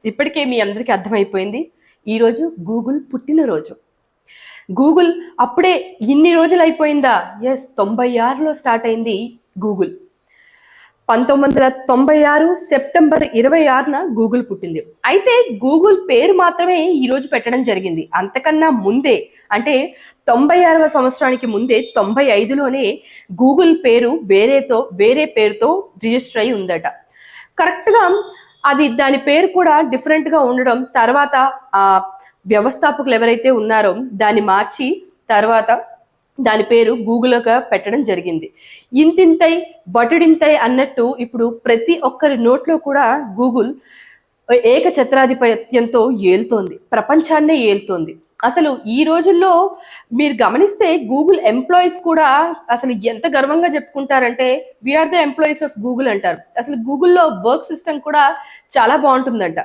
ఇప్పటికే మీ అందరికీ అర్థమైపోయింది. ఈరోజు గూగుల్ పుట్టినరోజు. గూగుల్ అప్పుడే ఇన్ని రోజులు అయిపోయిందా? ఎస్, 96లో స్టార్ట్ అయింది గూగుల్. 1996 సెప్టెంబర్ 26న గూగుల్ పుట్టింది. అయితే గూగుల్ పేరు మాత్రమే ఈ రోజు పెట్టడం జరిగింది. అంతకన్నా ముందే, అంటే 96వ సంవత్సరానికి ముందే 95లోనే గూగుల్ పేరు వేరే పేరుతో రిజిస్టర్ అయి ఉందట. కరెక్ట్గా అది దాని పేరు కూడా డిఫరెంట్గా ఉండడం తర్వాత ఆ వ్యవస్థాపకులు ఎవరైతే ఉన్నారో దాన్ని మార్చి తర్వాత దాని పేరు గూగుల్గా పెట్టడం జరిగింది. ఇంతింతై బటుడింతై అన్నట్టు ఇప్పుడు ప్రతి ఒక్కరి నోట్లో కూడా గూగుల్ ఏకఛత్రాధిపత్యంతో ఏలుతోంది, ప్రపంచాన్నే ఏలుతోంది. అసలు ఈ రోజుల్లో మీరు గమనిస్తే గూగుల్ ఎంప్లాయీస్ కూడా అసలు ఎంత గర్వంగా చెప్పుకుంటారంటే we are the employees of Google అంటారు. అసలు గూగుల్లో వర్క్ సిస్టమ్ కూడా చాలా బాగుంటుందంట.